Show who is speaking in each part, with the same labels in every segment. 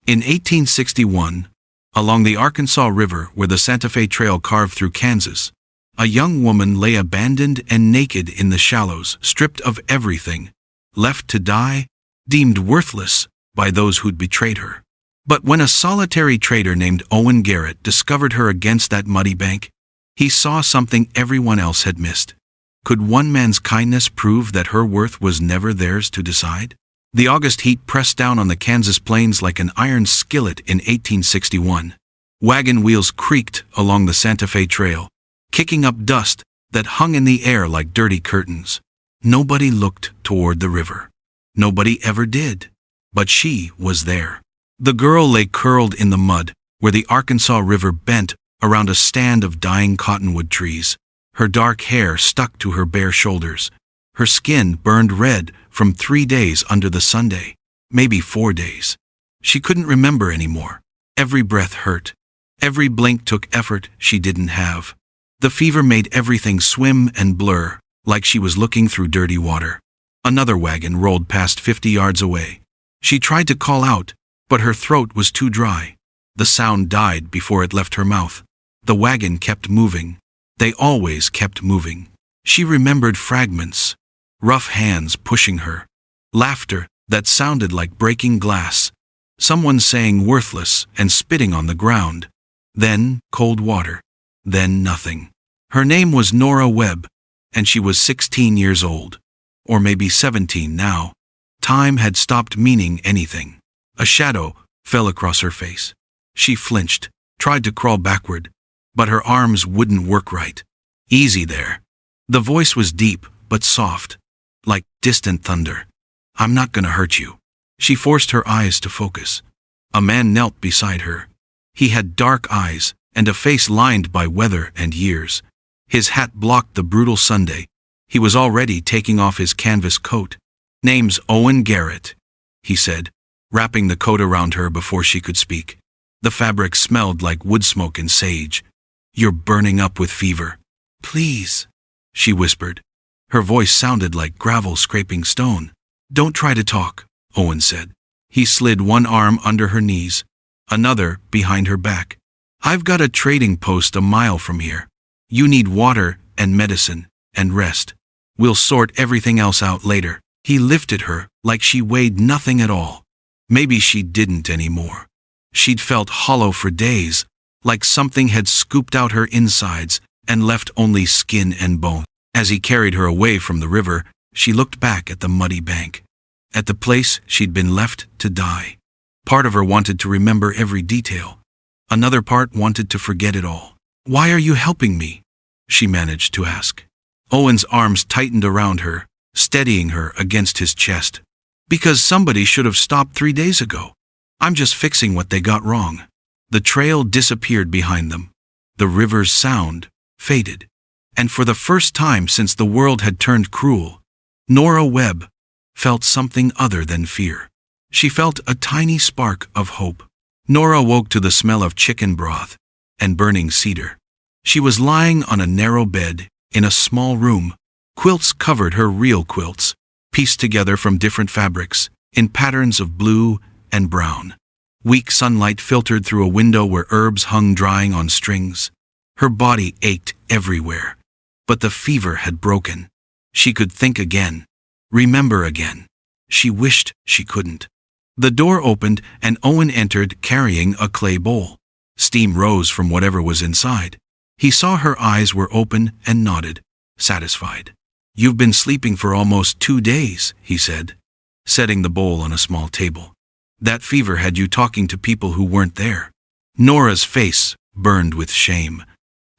Speaker 1: In 1861, along the Arkansas River where the Santa Fe Trail carved through Kansas, a young woman lay abandoned and naked in the shallows, stripped of everything, left to die, deemed worthless by those who'd betrayed her. But when a solitary trader named Owen Garrett discovered her against that muddy bank, he saw something everyone else had missed. Could one man's kindness prove that her worth was never theirs to decide? The August heat pressed down on the Kansas plains like an iron skillet in 1861. Wagon wheels creaked along the Santa Fe Trail, kicking up dust that hung in the air like dirty curtains. Nobody looked toward the river. Nobody ever did. But she was there. The girl lay curled in the mud, where the Arkansas River bent around a stand of dying cottonwood trees. Her dark hair stuck to her bare shoulders. Her skin burned red from 3 days under the Sunday, maybe 4 days. She couldn't remember anymore. Every breath hurt. Every blink took effort she didn't have. The fever made everything swim and blur, like she was looking through dirty water. Another wagon rolled past 50 yards away. She tried to call out, but her throat was too dry. The sound died before it left her mouth. The wagon kept moving. They always kept moving. She remembered fragments, rough hands pushing her, laughter that sounded like breaking glass, someone saying worthless and spitting on the ground, then cold water, then nothing. Her name was Nora Webb, and she was 16 years old, or maybe 17 now. Time had stopped meaning anything. A shadow fell across her face. She flinched, tried to crawl backward, but her arms wouldn't work right. Easy there. The voice was deep but soft, like distant thunder. I'm not gonna hurt you. She forced her eyes to focus. A man knelt beside her. He had dark eyes and a face lined by weather and years. His hat blocked the brutal Sunday. He was already taking off his canvas coat. Name's Owen Garrett, he said, wrapping the coat around her before she could speak. The fabric smelled like wood smoke and sage. You're burning up with fever. Please, she whispered. Her voice sounded like gravel scraping stone. Don't try to talk, Owen said. He slid one arm under her knees, another behind her back. I've got a trading post a mile from here. You need water and medicine and rest. We'll sort everything else out later. He lifted her like she weighed nothing at all. Maybe she didn't anymore. She'd felt hollow for days, like something had scooped out her insides and left only skin and bone. As he carried her away from the river, she looked back at the muddy bank, at the place she'd been left to die. Part of her wanted to remember every detail. Another part wanted to forget it all. Why are you helping me? She managed to ask. Owen's arms tightened around her, steadying her against his chest. Because somebody should have stopped 3 days ago. I'm just fixing what they got wrong. The trail disappeared behind them. The river's sound faded. And for the first time since the world had turned cruel, Nora Webb felt something other than fear. She felt a tiny spark of hope. Nora woke to the smell of chicken broth and burning cedar. She was lying on a narrow bed in a small room. Quilts covered her, real quilts, pieced together from different fabrics, in patterns of blue and brown. Weak sunlight filtered through a window where herbs hung drying on strings. Her body ached everywhere, but the fever had broken. She could think again, remember again. She wished she couldn't. The door opened and Owen entered carrying a clay bowl. Steam rose from whatever was inside. He saw her eyes were open and nodded, satisfied. You've been sleeping for almost 2 days, he said, setting the bowl on a small table. That fever had you talking to people who weren't there. Nora's face burned with shame.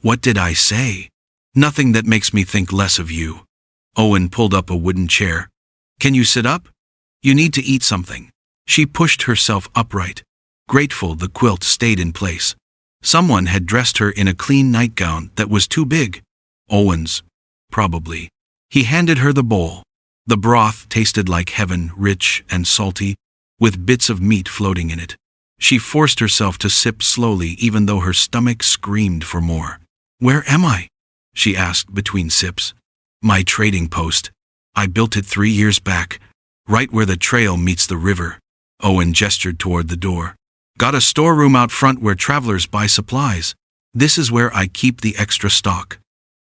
Speaker 1: What did I say? Nothing that makes me think less of you. Owen pulled up a wooden chair. Can you sit up? You need to eat something. She pushed herself upright. Grateful the quilt stayed in place. Someone had dressed her in a clean nightgown that was too big. Owen's, probably. He handed her the bowl. The broth tasted like heaven, rich and salty, with bits of meat floating in it. She forced herself to sip slowly even though her stomach screamed for more. Where am I? She asked between sips. My trading post. I built it 3 years back, right where the trail meets the river. Owen gestured toward the door. Got a storeroom out front where travelers buy supplies. This is where I keep the extra stock.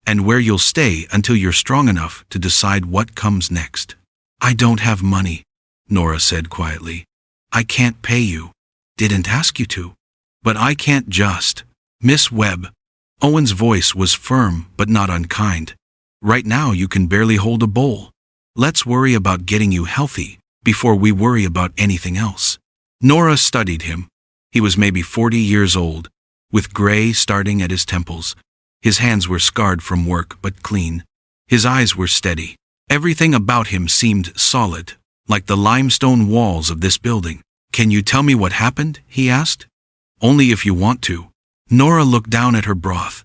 Speaker 1: And where you'll stay until you're strong enough to decide what comes next. I don't have money, Nora said quietly. I can't pay you. Didn't ask you to. But I can't just. Miss Webb. Owen's voice was firm but not unkind. Right now you can barely hold a bowl. Let's worry about getting you healthy before we worry about anything else. Nora studied him. He was maybe 40 years old, with gray starting at his temples. His hands were scarred from work but clean. His eyes were steady. Everything about him seemed solid, like the limestone walls of this building. Can you tell me what happened? He asked. Only if you want to. Nora looked down at her broth.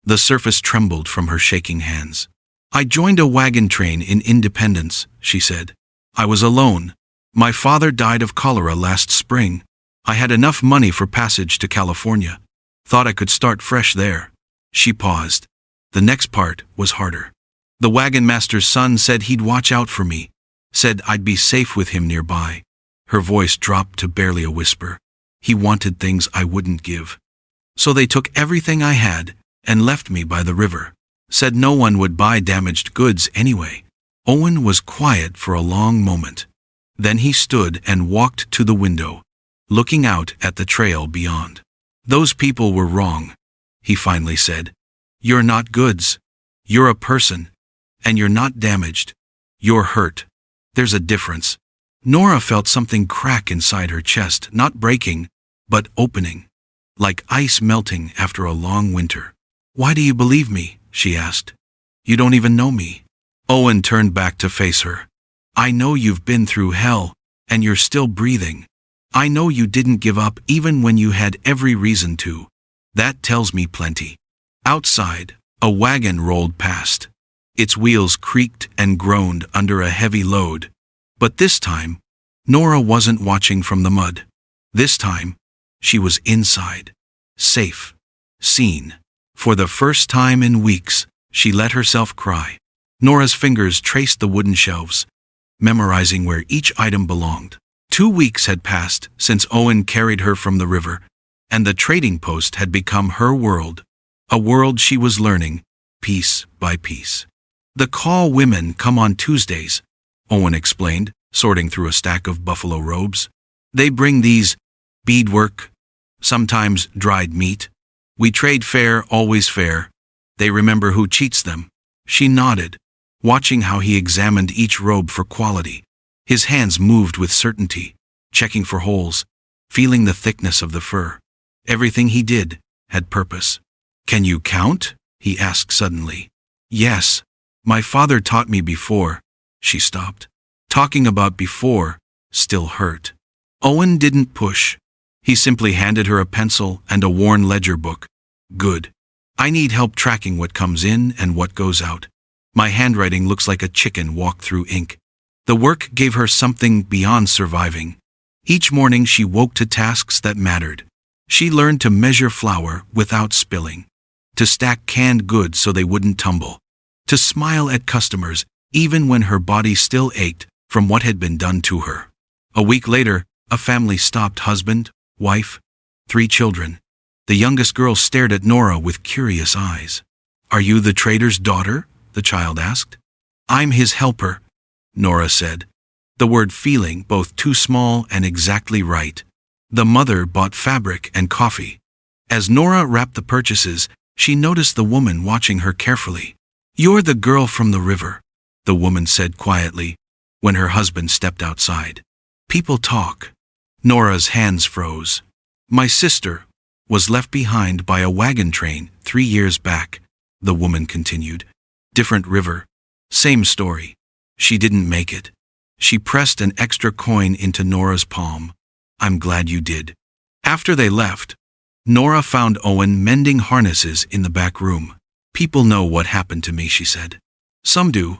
Speaker 1: The surface trembled from her shaking hands. I joined a wagon train in Independence, she said. I was alone. My father died of cholera last spring. I had enough money for passage to California. Thought I could start fresh there. She paused. The next part was harder. The wagon master's son said he'd watch out for me. Said I'd be safe with him nearby. Her voice dropped to barely a whisper. He wanted things I wouldn't give. So they took everything I had and left me by the river. Said no one would buy damaged goods anyway. Owen was quiet for a long moment. Then he stood and walked to the window, looking out at the trail beyond. Those people were wrong, he finally said. You're not goods. You're a person. And you're not damaged. You're hurt. There's a difference. Nora felt something crack inside her chest, not breaking, but opening, like ice melting after a long winter. Why do you believe me? She asked. You don't even know me. Owen turned back to face her. I know you've been through hell, and you're still breathing. I know you didn't give up even when you had every reason to. That tells me plenty. Outside, a wagon rolled past. Its wheels creaked and groaned under a heavy load. But this time, Nora wasn't watching from the mud. This time, she was inside. Safe. Seen. For the first time in weeks, she let herself cry. Nora's fingers traced the wooden shelves, memorizing where each item belonged. 2 weeks had passed since Owen carried her from the river, and the trading post had become her world, a world she was learning, piece by piece. The call women come on Tuesdays, Owen explained, sorting through a stack of buffalo robes. They bring these beadwork, sometimes dried meat. We trade fair, always fair. They remember who cheats them. She nodded, watching how he examined each robe for quality. His hands moved with certainty, checking for holes, feeling the thickness of the fur. Everything he did had purpose. Can you count? He asked suddenly. Yes. My father taught me before. She stopped. Talking about before still hurt. Owen didn't push. He simply handed her a pencil and a worn ledger book. Good. I need help tracking what comes in and what goes out. My handwriting looks like a chicken walked through ink. The work gave her something beyond surviving. Each morning she woke to tasks that mattered. She learned to measure flour without spilling, to stack canned goods so they wouldn't tumble, to smile at customers even when her body still ached from what had been done to her. A week later, a family stopped: husband, wife, 3 children. The youngest girl stared at Nora with curious eyes. Are you the trader's daughter? The child asked. I'm his helper, Nora said, the word feeling both too small and exactly right. The mother bought fabric and coffee. As Nora wrapped the purchases, she noticed the woman watching her carefully. You're the girl from the river, the woman said quietly, when her husband stepped outside. People talk. Nora's hands froze. My sister was left behind by a wagon train 3 years back, the woman continued. Different river. Same story. She didn't make it. She pressed an extra coin into Nora's palm. I'm glad you did. After they left, Nora found Owen mending harnesses in the back room. People know what happened to me, she said. Some do.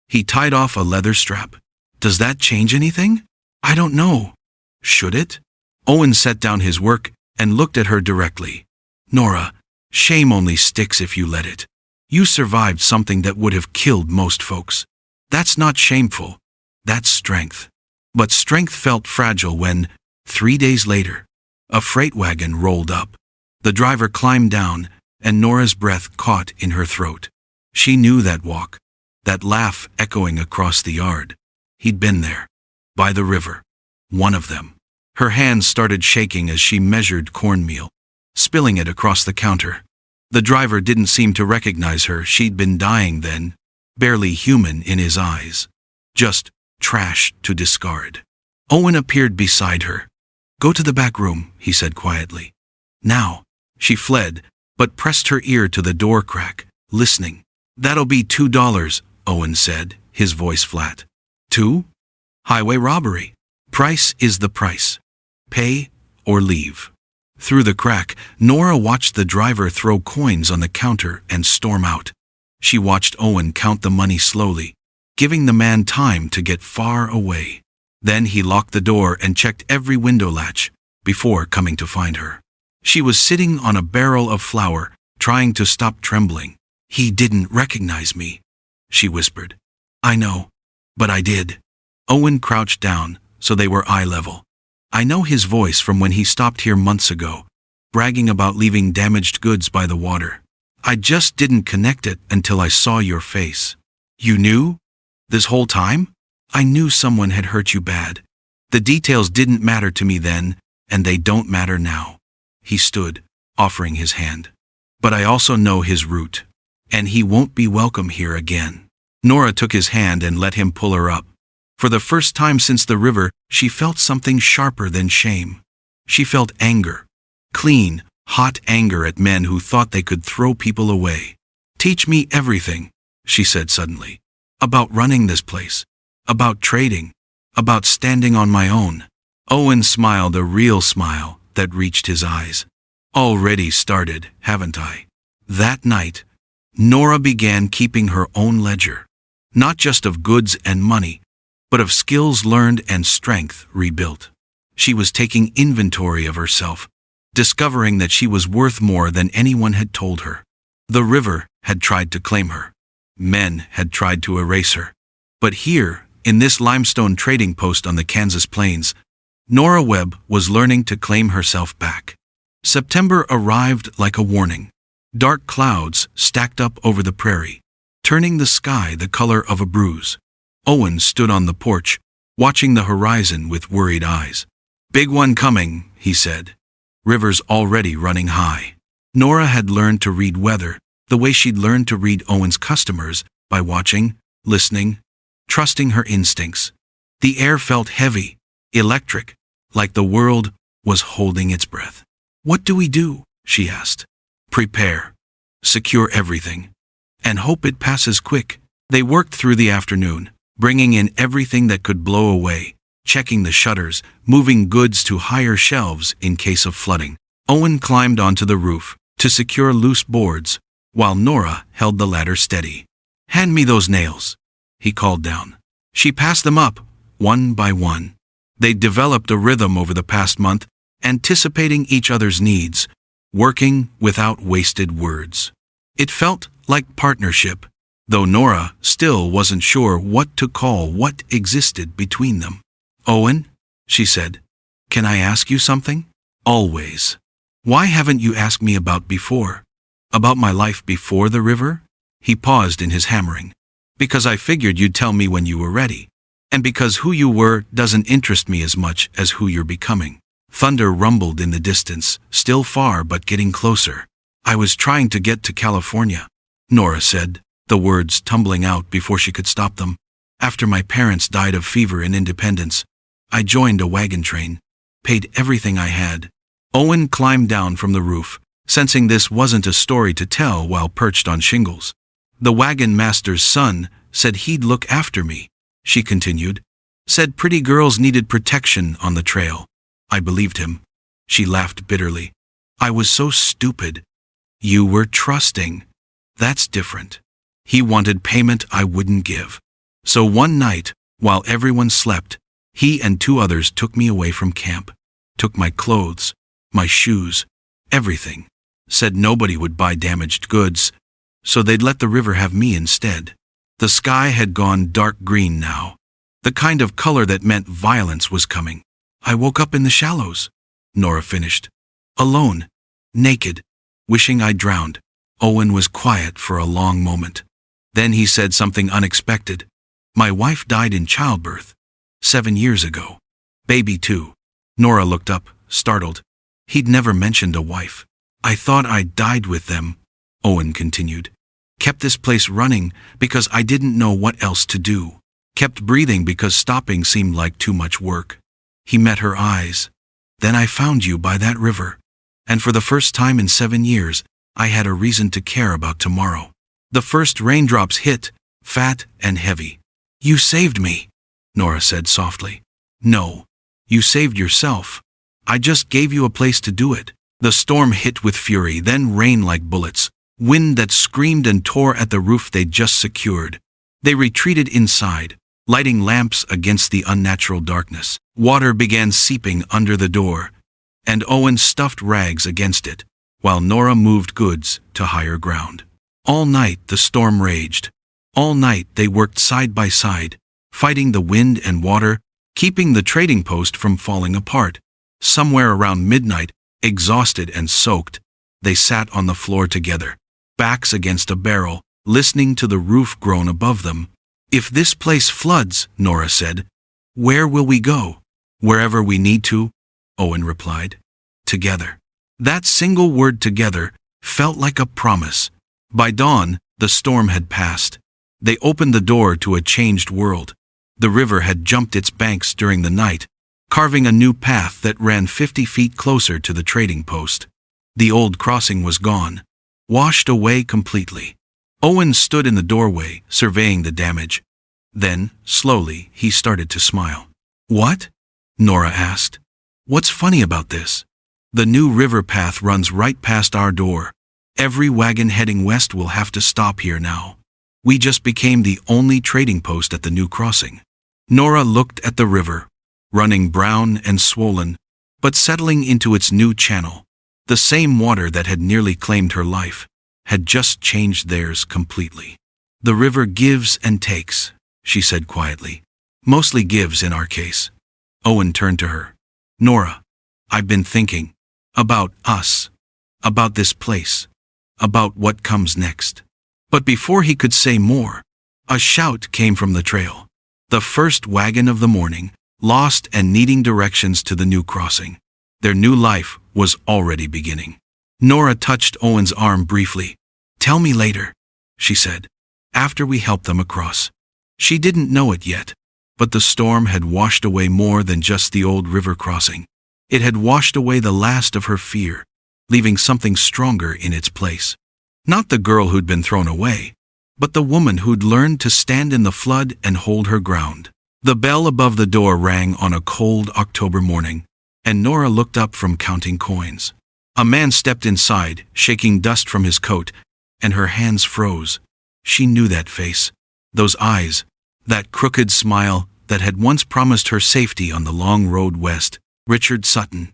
Speaker 1: He tied off a leather strap. Does that change anything? I don't know. Should it? Owen set down his work and looked at her directly. Nora, shame only sticks if you let it. You survived something that would have killed most folks. That's not shameful. That's strength. But strength felt fragile when, 3 days later, A freight wagon rolled up. The driver climbed down, and Nora's breath caught in her throat. She knew that walk, that laugh echoing across the yard. He'd been there. By the river. One of them. Her hands started shaking as she measured cornmeal, spilling it across the counter. The driver didn't seem to recognize her. She'd been dying then, barely human in his eyes. Just trash to discard. Owen appeared beside her. "Go to the back room," he said quietly. "Now." She fled, but pressed her ear to the door crack, listening. "That'll be $2, Owen said, his voice flat. "2? Highway robbery. Price is the price. Pay or leave." Through the crack, Nora watched the driver throw coins on the counter and storm out. She watched Owen count the money slowly, giving the man time to get far away. Then he locked the door and checked every window latch before coming to find her. She was sitting on a barrel of flour, trying to stop trembling. "He didn't recognize me," she whispered. "I know, but I did." Owen crouched down, so they were eye level. "I know his voice from when he stopped here months ago, bragging about leaving damaged goods by the water. I just didn't connect it until I saw your face." "You knew? This whole time?" "I knew someone had hurt you bad. The details didn't matter to me then, and they don't matter now." He stood, offering his hand. "But I also know his route, and he won't be welcome here again." Nora took his hand and let him pull her up. For the first time since the river, she felt something sharper than shame. She felt anger. Clean, hot anger at men who thought they could throw people away. "Teach me everything," she said suddenly. "About running this place. About trading. About standing on my own." Owen smiled, a real smile that reached his eyes. "Already started, haven't I?" That night, Nora began keeping her own ledger. Not just of goods and money, but of skills learned and strength rebuilt. She was taking inventory of herself, discovering that she was worth more than anyone had told her. The river had tried to claim her. Men had tried to erase her. But here, in this limestone trading post on the Kansas plains, Nora Webb was learning to claim herself back. September arrived like a warning. Dark clouds stacked up over the prairie, turning the sky the color of a bruise. Owen stood on the porch, watching the horizon with worried eyes. "Big one coming," he said. "River's already running high." Nora had learned to read weather the way she'd learned to read Owen's customers, by watching, listening, trusting her instincts. The air felt heavy, electric, like the world was holding its breath. "What do we do?" she asked. "Prepare. Secure everything. And hope it passes quick." They worked through the afternoon, bringing in everything that could blow away, checking the shutters, moving goods to higher shelves in case of flooding. Owen climbed onto the roof to secure loose boards, while Nora held the ladder steady. "Hand me those nails," he called down. She passed them up, one by one. They developed a rhythm over the past month, anticipating each other's needs, working without wasted words. It felt like partnership, though Nora still wasn't sure what to call what existed between them. "Owen," she said, "can I ask you something?" "Always." "Why haven't you asked me about before? About my life before the river?" He paused in his hammering. "Because I figured you'd tell me when you were ready. And because who you were doesn't interest me as much as who you're becoming." Thunder rumbled in the distance, still far but getting closer. "I was trying to get to California," Nora said, the words tumbling out before she could stop them. "After my parents died of fever in Independence, I joined a wagon train, paid everything I had." Owen climbed down from the roof, sensing this wasn't a story to tell while perched on shingles. "The wagon master's son said he'd look after me," she continued. "Said pretty girls needed protection on the trail. I believed him." She laughed bitterly. "I was so stupid." "You were trusting. That's different." "He wanted payment I wouldn't give. So one night, while everyone slept, he and 2 others took me away from camp. Took my clothes, my shoes, everything. Said nobody would buy damaged goods, so they'd let the river have me instead." The sky had gone dark green now, the kind of color that meant violence was coming. "I woke up in the shallows," Nora finished. Alone. Naked. Wishing I'd drowned. Owen was quiet for a long moment. Then he said something unexpected. My wife died in childbirth. 7 years ago. Baby too. Nora looked up, startled. He'd never mentioned a wife. I thought I'd died with them, Owen continued. Kept this place running because I didn't know what else to do. Kept breathing because stopping seemed like too much work. He met her eyes. Then I found you by that river. And for the first time in 7 years, I had a reason to care about tomorrow. The first raindrops hit, fat and heavy. You saved me, Nora said softly. No, you saved yourself. I just gave you a place to do it. The storm hit with fury, then rain like bullets, wind that screamed and tore at the roof they'd just secured. They retreated inside, lighting lamps against the unnatural darkness. Water began seeping under the door, and Owen stuffed rags against it, while Nora moved goods to higher ground. All night the storm raged. All night they worked side by side, fighting the wind and water, keeping the trading post from falling apart. Somewhere around midnight, exhausted and soaked, they sat on the floor together, backs against a barrel, listening to the roof groan above them. If this place floods, Nora said, where will we go? Wherever we need to, Owen replied. Together. That single word together felt like a promise. By dawn, the storm had passed. They opened the door to a changed world. The river had jumped its banks during the night, carving a new path that ran 50 feet closer to the trading post. The old crossing was gone, washed away completely. Owen stood in the doorway, surveying the damage. Then, slowly, he started to smile. What? Nora asked. What's funny about this? The new river path runs right past our door. Every wagon heading west will have to stop here now. We just became the only trading post at the new crossing. Nora looked at the river, running brown and swollen, but settling into its new channel. The same water that had nearly claimed her life had just changed theirs completely. The river gives and takes, she said quietly. Mostly gives in our case. Owen turned to her. Nora, I've been thinking about us, about this place, about what comes next. But before he could say more, a shout came from the trail. The first wagon of the morning, lost and needing directions to the new crossing. Their new life was already beginning. Nora touched Owen's arm briefly. Tell me later, she said, after we helped them across. She didn't know it yet, but the storm had washed away more than just the old river crossing. It had washed away the last of her fear, leaving something stronger in its place. Not the girl who'd been thrown away, but the woman who'd learned to stand in the flood and hold her ground. The bell above the door rang on a cold October morning, and Nora looked up from counting coins. A man stepped inside, shaking dust from his coat, and her hands froze. She knew that face, those eyes, that crooked smile that had once promised her safety on the long road west. Richard Sutton,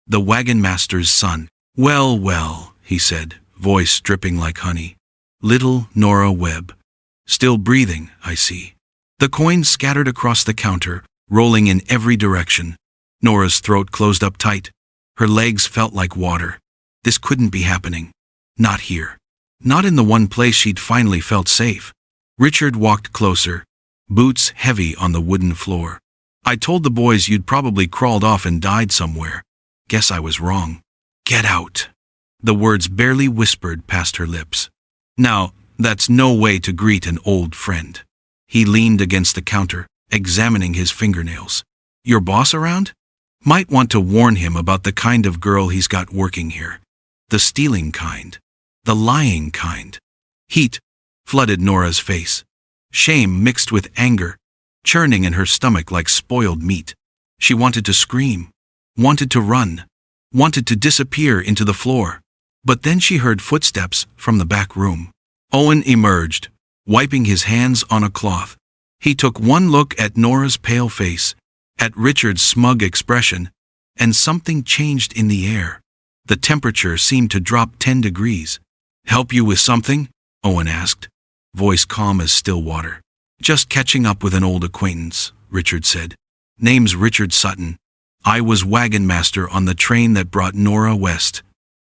Speaker 1: the wagon master's son. Well, well, he said, voice dripping like honey. Little Nora Webb. Still breathing, I see. The coins scattered across the counter, rolling in every direction. Nora's throat closed up tight. Her legs felt like water. This couldn't be happening. Not here. Not in the one place she'd finally felt safe. Richard walked closer, boots heavy on the wooden floor. I told the boys you'd probably crawled off and died somewhere. Guess I was wrong. Get out. The words barely whispered past her lips. Now, that's no way to greet an old friend. He leaned against the counter, examining his fingernails. Your boss around? Might want to warn him about the kind of girl he's got working here. The stealing kind. The lying kind. Heat flooded Nora's face. Shame mixed with anger, churning in her stomach like spoiled meat. She wanted to scream, wanted to run, wanted to disappear into the floor. But then she heard footsteps from the back room. Owen emerged, wiping his hands on a cloth. He took one look at Nora's pale face, at Richard's smug expression, and something changed in the air. The temperature seemed to drop 10 degrees. Help you with something? Owen asked, voice calm as still water. Just catching up with an old acquaintance, Richard said. Name's Richard Sutton. I was wagon master on the train that brought Nora west.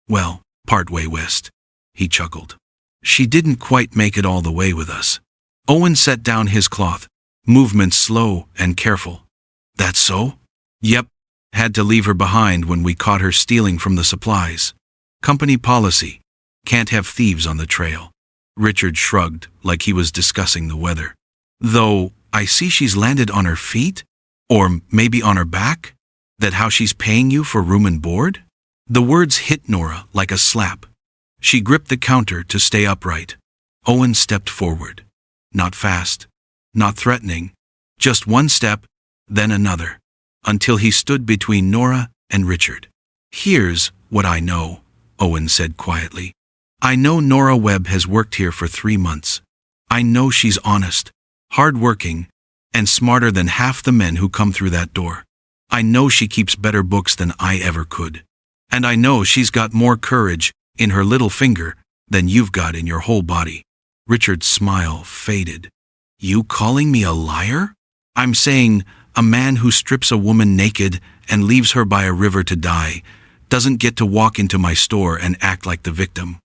Speaker 1: Well, partway west. He chuckled. She didn't quite make it all the way with us. Owen set down his cloth, movements slow and careful. That's so? Yep. Had to leave her behind when we caught her stealing from the supplies. Company policy. Can't have thieves on the trail. Richard shrugged, like he was discussing the weather. Though, I see she's landed on her feet? Or maybe on her back? That how she's paying you for room and board? The words hit Nora like a slap. She gripped the counter to stay upright. Owen stepped forward. Not fast, not threatening, just one step, then another, until he stood between Nora and Richard. Here's what I know, Owen said quietly. I know Nora Webb has worked here for 3 months. I know she's honest, hard-working, and smarter than half the men who come through that door. I know she keeps better books than I ever could. And I know she's got more courage in her little finger than you've got in your whole body. Richard's smile faded. You calling me a liar? I'm saying a man who strips a woman naked and leaves her by a river to die doesn't get to walk into my store and act like the victim.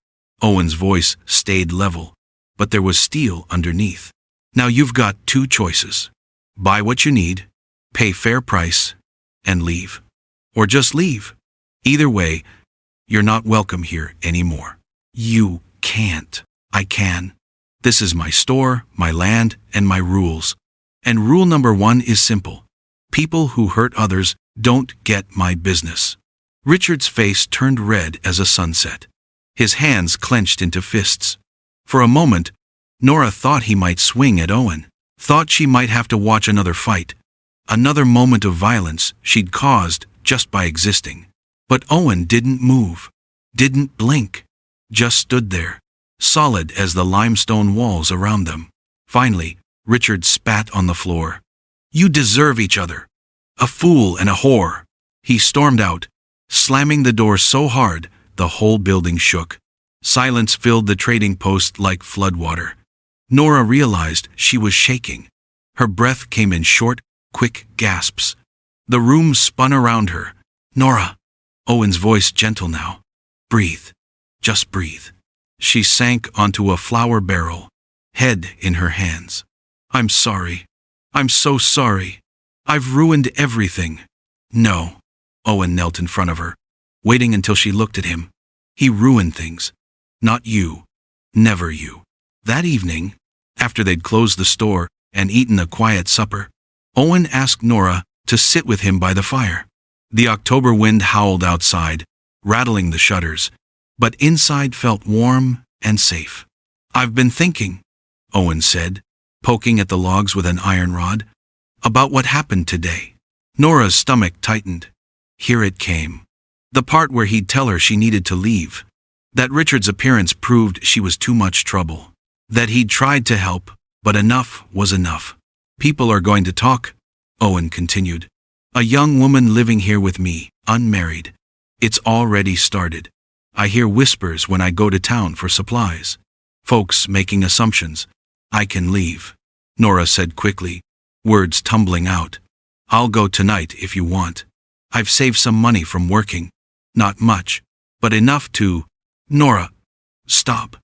Speaker 1: Owen's voice stayed level, but there was steel underneath. Now you've got 2 choices. Buy what you need, pay fair price, and leave. Or just leave. Either way, you're not welcome here anymore. You can't. I can. This is my store, my land, and my rules. And rule number 1 is simple. People who hurt others don't get my business. Richard's face turned red as a sunset. His hands clenched into fists. For a moment, Nora thought he might swing at Owen. Thought she might have to watch another fight. Another moment of violence she'd caused just by existing. But Owen didn't move. Didn't blink. Just stood there, solid as the limestone walls around them. Finally, Richard spat on the floor. You deserve each other. A fool and a whore. He stormed out, slamming the door so hard the whole building shook. Silence filled the trading post like floodwater. Nora realized she was shaking. Her breath came in short, quick gasps. The room spun around her. Nora. Owen's voice gentle now. Breathe. Just breathe. She sank onto a flour barrel, head in her hands. I'm sorry. I'm so sorry. I've ruined everything. No. Owen knelt in front of her, waiting until she looked at him. He ruined things. Not you. Never you. That evening, after they'd closed the store and eaten a quiet supper, Owen asked Nora to sit with him by the fire. The October wind howled outside, rattling the shutters, but inside felt warm and safe. I've been thinking, Owen said, poking at the logs with an iron rod, about what happened today. Nora's stomach tightened. Here it came. The part where he'd tell her she needed to leave. That Richard's appearance proved she was too much trouble. That he'd tried to help, but enough was enough. People are going to talk, Owen continued. A young woman living here with me, unmarried. It's already started. I hear whispers when I go to town for supplies. Folks making assumptions. I can leave, Nora said quickly, words tumbling out. I'll go tonight if you want. I've saved some money from working. Not much, but enough to… Nora, stop.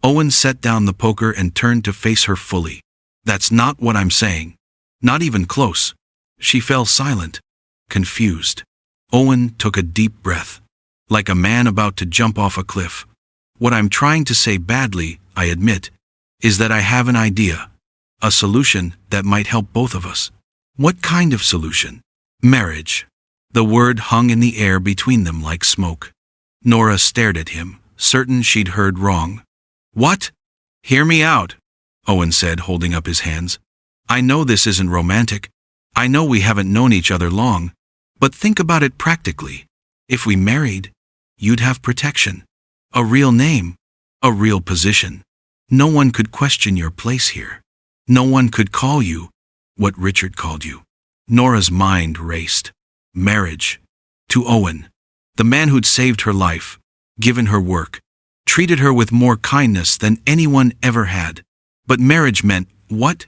Speaker 1: Owen set down the poker and turned to face her fully. That's not what I'm saying. Not even close. She fell silent, confused. Owen took a deep breath, like a man about to jump off a cliff. What I'm trying to say badly, I admit, is that I have an idea. A solution that might help both of us. What kind of solution? Marriage. The word hung in the air between them like smoke. Nora stared at him, certain she'd heard wrong. What? Hear me out, Owen said, holding up his hands. I know this isn't romantic. I know we haven't known each other long. But think about it practically. If we married, you'd have protection. A real name. A real position. No one could question your place here. No one could call you what Richard called you. Nora's mind raced. Marriage. To Owen. The man who'd saved her life, given her work, treated her with more kindness than anyone ever had. But marriage meant what?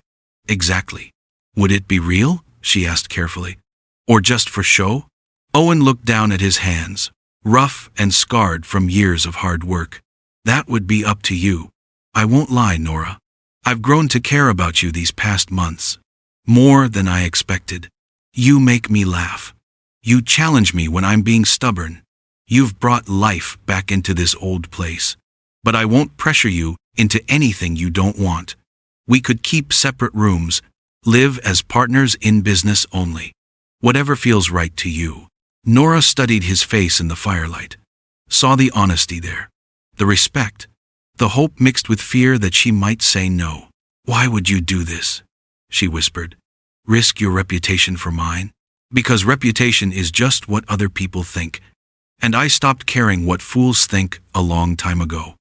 Speaker 1: Exactly. Would it be real? She asked carefully. Or just for show? Owen looked down at his hands, rough and scarred from years of hard work. That would be up to you. I won't lie, Nora. I've grown to care about you these past months. More than I expected. You make me laugh. You challenge me when I'm being stubborn. You've brought life back into this old place. But I won't pressure you into anything you don't want. We could keep separate rooms, live as partners in business only. Whatever feels right to you. Nora studied his face in the firelight, saw the honesty there, the respect, the hope mixed with fear that she might say no. Why would you do this? She whispered. Risk your reputation for mine? Because reputation is just what other people think, and I stopped caring what fools think a long time ago.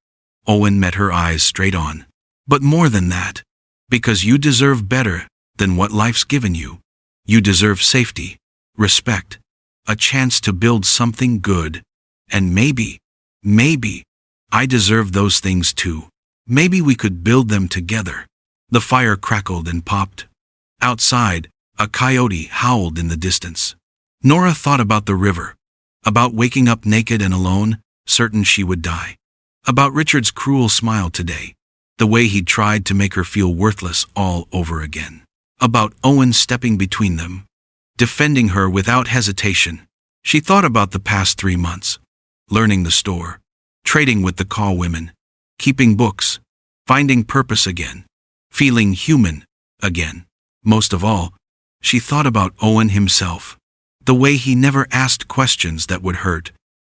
Speaker 1: Owen met her eyes straight on. But more than that, because you deserve better than what life's given you. You deserve safety, respect, a chance to build something good, and maybe, I deserve those things too. Maybe we could build them together. The fire crackled and popped. Outside, a coyote howled in the distance. Nora thought about the river, about waking up naked and alone, certain she would die. About Richard's cruel smile today, the way he'd tried to make her feel worthless all over again. About Owen stepping between them, defending her without hesitation. She thought about the past 3 months, learning the store, trading with the call women, keeping books, finding purpose again, feeling human again. Most of all, she thought about Owen himself, the way he never asked questions that would hurt,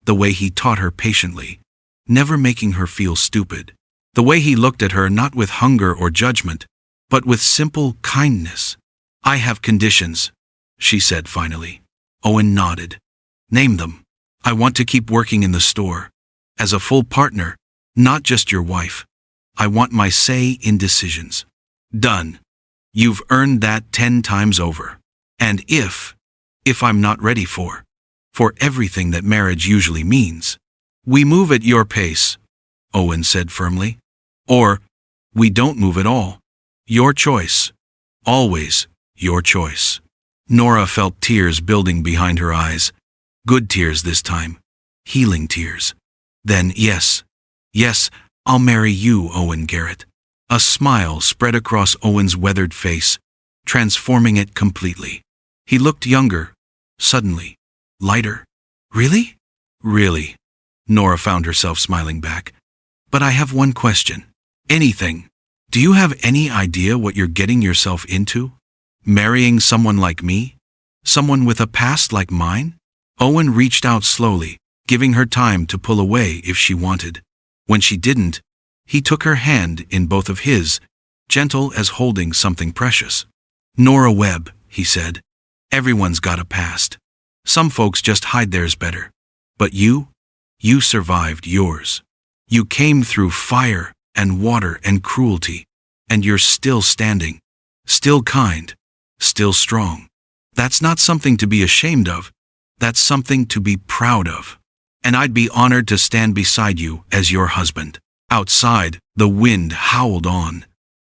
Speaker 1: the way he taught her patiently, never making her feel stupid, the way he looked at her not with hunger or judgment, but with simple kindness. I have conditions, she said finally. Owen nodded. Name them. I want to keep working in the store. As a full partner, not just your wife. I want my say in decisions. Done. You've earned that 10 times over. And if I'm not ready for everything that marriage usually means, we move at your pace, Owen said firmly. Or, we don't move at all. Your choice. Always your choice. Nora felt tears building behind her eyes. Good tears this time. Healing tears. Then, yes, I'll marry you, Owen Garrett. A smile spread across Owen's weathered face, transforming it completely. He looked younger, suddenly, lighter. Really? Really. Nora found herself smiling back. But I have one question. Anything. Do you have any idea what you're getting yourself into? Marrying someone like me? Someone with a past like mine? Owen reached out slowly, giving her time to pull away if she wanted. When she didn't, he took her hand in both of his, gentle as holding something precious. Nora Webb, he said. Everyone's got a past. Some folks just hide theirs better. But you survived yours. You came through fire and water and cruelty, and you're still standing, still kind, still strong. That's not something to be ashamed of. That's something to be proud of. And I'd be honored to stand beside you as your husband. Outside, the wind howled on.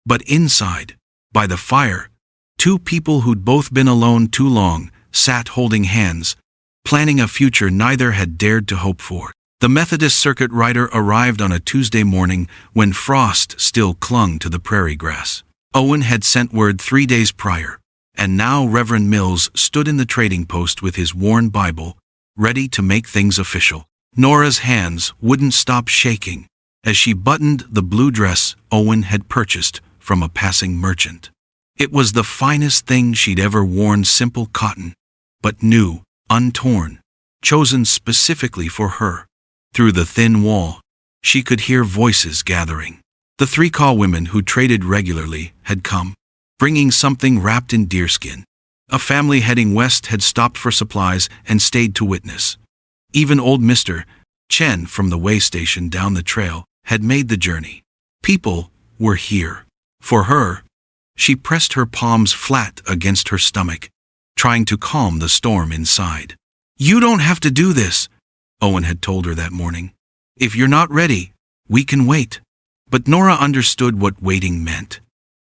Speaker 1: But inside, by the fire, 2 people who'd both been alone too long sat holding hands, planning a future neither had dared to hope for. The Methodist circuit rider arrived on a Tuesday morning when frost still clung to the prairie grass. Owen had sent word 3 days prior, and now Reverend Mills stood in the trading post with his worn Bible, ready to make things official. Nora's hands wouldn't stop shaking as she buttoned the blue dress Owen had purchased from a passing merchant. It was the finest thing she'd ever worn, simple cotton, but new, untorn, chosen specifically for her. Through the thin wall, she could hear voices gathering. The 3 call women who traded regularly had come, bringing something wrapped in deerskin. A family heading west had stopped for supplies and stayed to witness. Even old Mr. Chen from the way station down the trail had made the journey. People were here. For her, she pressed her palms flat against her stomach, trying to calm the storm inside. You don't have to do this, Owen had told her that morning. If you're not ready, we can wait. But Nora understood what waiting meant.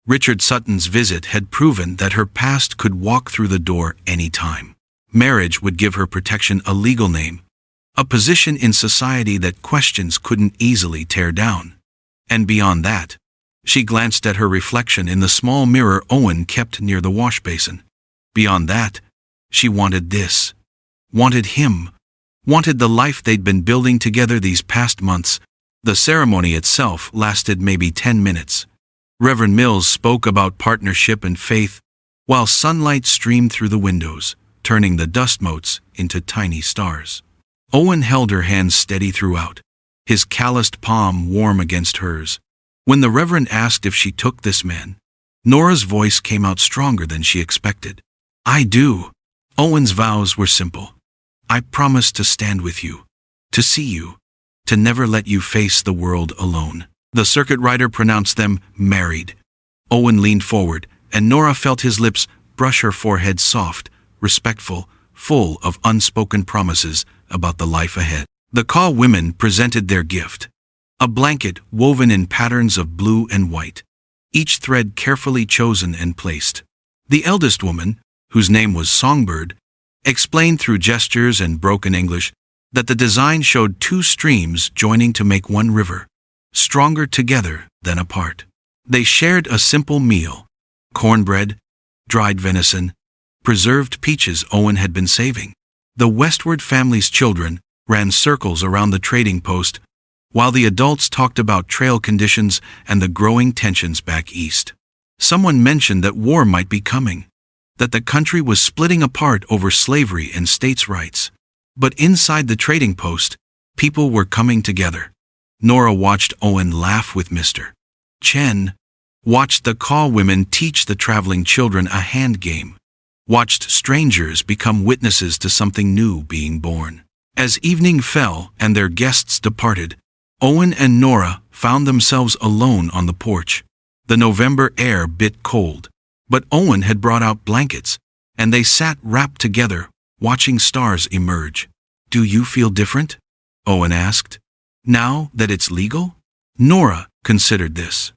Speaker 1: Richard Sutton's visit had proven that her past could walk through the door any time. Marriage would give her protection, a legal name, a position in society that questions couldn't easily tear down. And beyond that, she glanced at her reflection in the small mirror Owen kept near the wash basin. Beyond that, she wanted this. Wanted him. Wanted the life they'd been building together these past months. The ceremony itself lasted maybe 10 minutes. Reverend Mills spoke about partnership and faith, while sunlight streamed through the windows, turning the dust motes into tiny stars. Owen held her hands steady throughout, his calloused palm warm against hers. When the Reverend asked if she took this man, Nora's voice came out stronger than she expected. "I do." Owen's vows were simple. "I promise to stand with you, to see you, to never let you face the world alone." The circuit rider pronounced them married. Owen leaned forward, and Nora felt his lips brush her forehead, soft, respectful, full of unspoken promises about the life ahead. The Kaw women presented their gift. A blanket woven in patterns of blue and white, each thread carefully chosen and placed. The eldest woman, whose name was Songbird, explained through gestures and broken English that the design showed two streams joining to make one river, stronger together than apart. They shared a simple meal: cornbread, dried venison, preserved peaches Owen had been saving. The Westward family's children ran circles around the trading post, while the adults talked about trail conditions and the growing tensions back east. Someone mentioned that war might be coming, that the country was splitting apart over slavery and states' rights. But inside the trading post, people were coming together. Nora watched Owen laugh with Mr. Chen, watched the Kaw women teach the traveling children a hand game, watched strangers become witnesses to something new being born. As evening fell and their guests departed, Owen and Nora found themselves alone on the porch. The November air bit cold, but Owen had brought out blankets, and they sat wrapped together, watching stars emerge. "Do you feel different?" Owen asked. "Now that it's legal?" Nora considered this.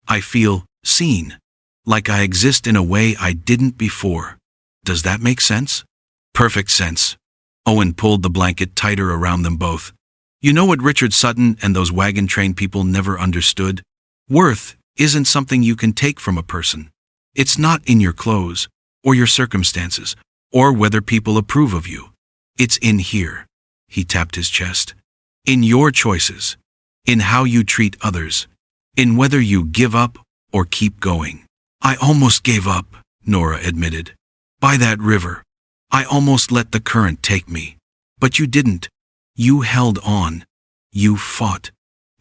Speaker 1: "I feel seen, like I exist in a way I didn't before. Does that make sense?" "Perfect sense." Owen pulled the blanket tighter around them both. "You know what Richard Sutton and those wagon train people never understood? Worth isn't something you can take from a person. It's not in your clothes, or your circumstances, or whether people approve of you. It's in here." He tapped his chest. "In your choices, in how you treat others, in whether you give up or keep going." "I almost gave up," Nora admitted. "By that river. I almost let the current take me. But you didn't. You held on. You fought.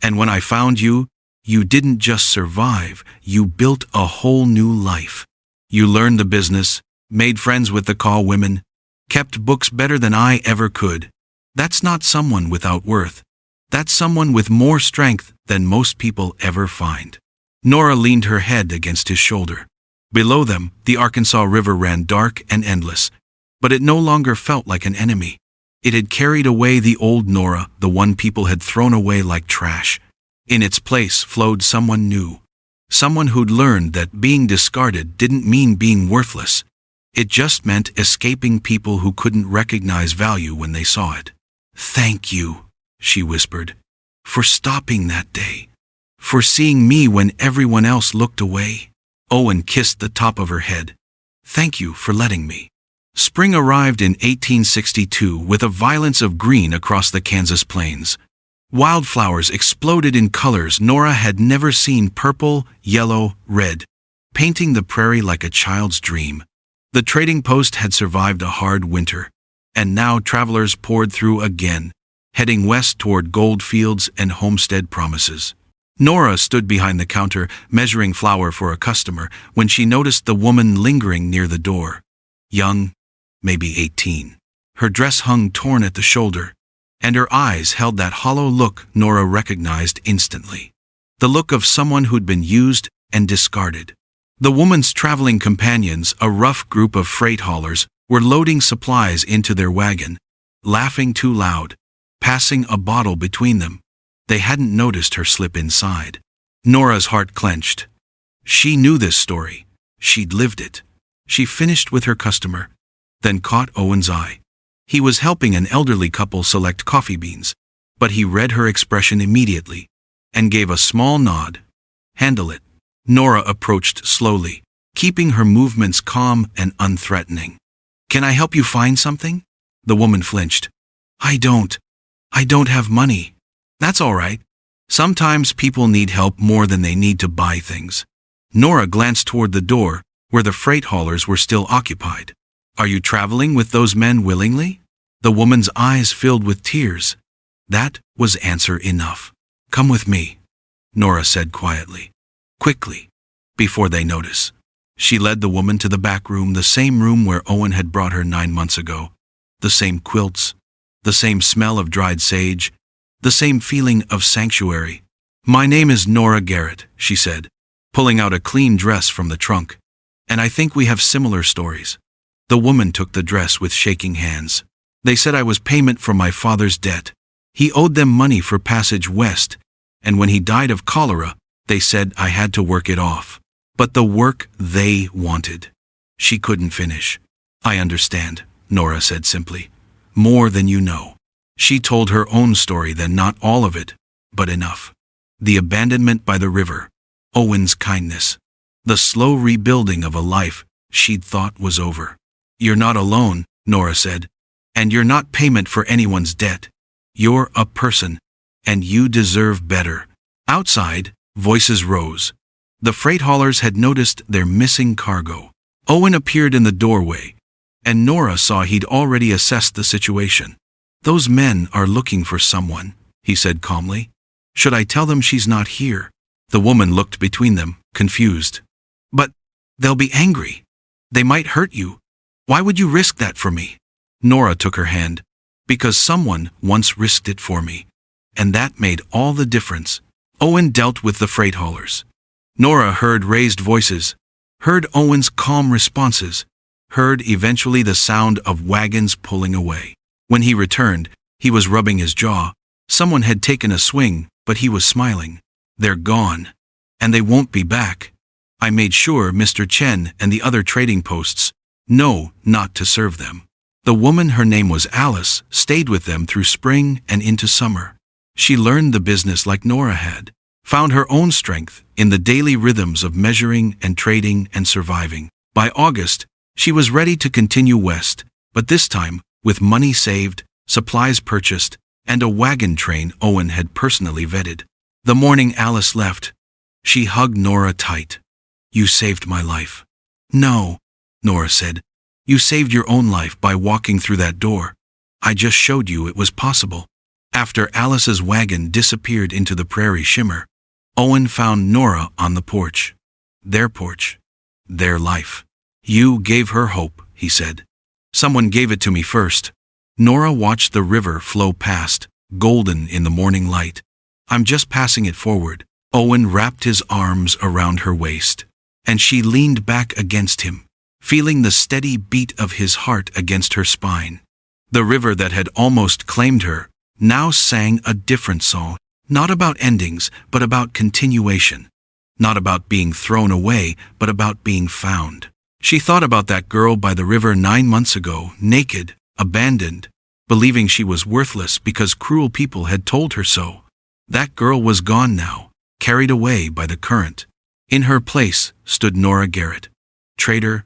Speaker 1: And when I found you, you didn't just survive, you built a whole new life. You learned the business, made friends with the Kaw women, kept books better than I ever could. That's not someone without worth. That's someone with more strength than most people ever find." Nora leaned her head against his shoulder. Below them, the Arkansas River ran dark and endless, but it no longer felt like an enemy. It had carried away the old Nora, the one people had thrown away like trash. In its place flowed someone new. Someone who'd learned that being discarded didn't mean being worthless. It just meant escaping people who couldn't recognize value when they saw it. "Thank you," she whispered, "for stopping that day. For seeing me when everyone else looked away." Owen kissed the top of her head. "Thank you for letting me." Spring arrived in 1862 with a violence of green across the Kansas plains. Wildflowers exploded in colors Nora had never seen: purple, yellow, red, painting the prairie like a child's dream. The trading post had survived a hard winter, and now travelers poured through again, heading west toward gold fields and homestead promises. Nora stood behind the counter, measuring flour for a customer, when she noticed the woman lingering near the door. Young, maybe 18. Her dress hung torn at the shoulder, and her eyes held that hollow look Nora recognized instantly. The look of someone who'd been used and discarded. The woman's traveling companions, a rough group of freight haulers, were loading supplies into their wagon, laughing too loud, passing a bottle between them. They hadn't noticed her slip inside. Nora's heart clenched. She knew this story. She'd lived it. She finished with her customer. then caught Owen's eye. He was helping an elderly couple select coffee beans, but he read her expression immediately and gave a small nod. "Handle it." Nora approached slowly, keeping her movements calm and unthreatening. "Can I help you find something?" The woman flinched. I don't have money." "That's all right. Sometimes people need help more than they need to buy things." Nora glanced toward the door, where the freight haulers were still occupied. "Are you traveling with those men willingly?" The woman's eyes filled with tears. That was answer enough. "Come with me," Nora said quietly. "Quickly, before they notice." She led the woman to the back room, the same room where Owen had brought her 9 months ago. The same quilts, the same smell of dried sage, the same feeling of sanctuary. "My name is Nora Garrett," she said, pulling out a clean dress from the trunk. "And I think we have similar stories." The woman took the dress with shaking hands. "They said I was payment for my father's debt. He owed them money for passage west, and when he died of cholera, they said I had to work it off. But the work they wanted." She couldn't finish. "I understand," Nora said simply. "More than you know." She told her own story, then not all of it, but enough. The abandonment by the river, Owen's kindness, the slow rebuilding of a life she'd thought was over. "You're not alone," Nora said, "and you're not payment for anyone's debt. You're a person, and you deserve better." Outside, voices rose. The freight haulers had noticed their missing cargo. Owen appeared in the doorway, and Nora saw he'd already assessed the situation. "Those men are looking for someone," he said calmly. "Should I tell them she's not here?" The woman looked between them, confused. "But they'll be angry. They might hurt you. Why would you risk that for me?" Nora took her hand. "Because someone once risked it for me, and that made all the difference." Owen dealt with the freight haulers. Nora heard raised voices, heard Owen's calm responses, heard eventually the sound of wagons pulling away. When he returned, he was rubbing his jaw. Someone had taken a swing, but he was smiling. "They're gone, and they won't be back. I made sure Mr. Chen and the other trading posts know not to serve them." The woman, her name was Alice, stayed with them through spring and into summer. She learned the business like Nora had, found her own strength in the daily rhythms of measuring and trading and surviving. By August, she was ready to continue west, but this time with money saved, supplies purchased, and a wagon train Owen had personally vetted. The morning Alice left, she hugged Nora tight. "You saved my life." "No," Nora said. "You saved your own life by walking through that door. I just showed you it was possible." After Alice's wagon disappeared into the prairie shimmer, Owen found Nora on the porch. Their porch. Their life. "You gave her hope," he said. "Someone gave it to me first." Nora watched the river flow past, golden in the morning light. "I'm just passing it forward." Owen wrapped his arms around her waist, and she leaned back against him, feeling the steady beat of his heart against her spine. The river that had almost claimed her now sang a different song, not about endings, but about continuation. Not about being thrown away, but about being found. She thought about that girl by the river 9 months ago, naked, abandoned, believing she was worthless because cruel people had told her so. That girl was gone now, carried away by the current. In her place stood Nora Garrett, trader,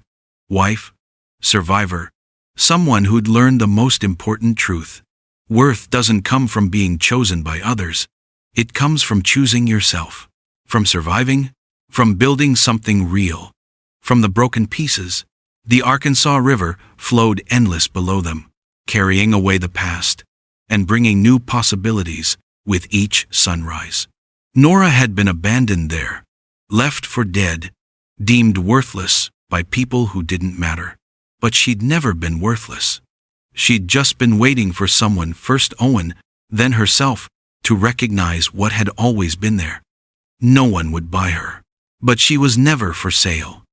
Speaker 1: wife, survivor, someone who'd learned the most important truth. Worth doesn't come from being chosen by others. It comes from choosing yourself, from surviving, from building something real. From the broken pieces, the Arkansas River flowed endless below them, carrying away the past and bringing new possibilities with each sunrise. Nora had been abandoned there, left for dead, deemed worthless by people who didn't matter. But she'd never been worthless. She'd just been waiting for someone, first Owen, then herself, to recognize what had always been there. No one would buy her. But she was never for sale.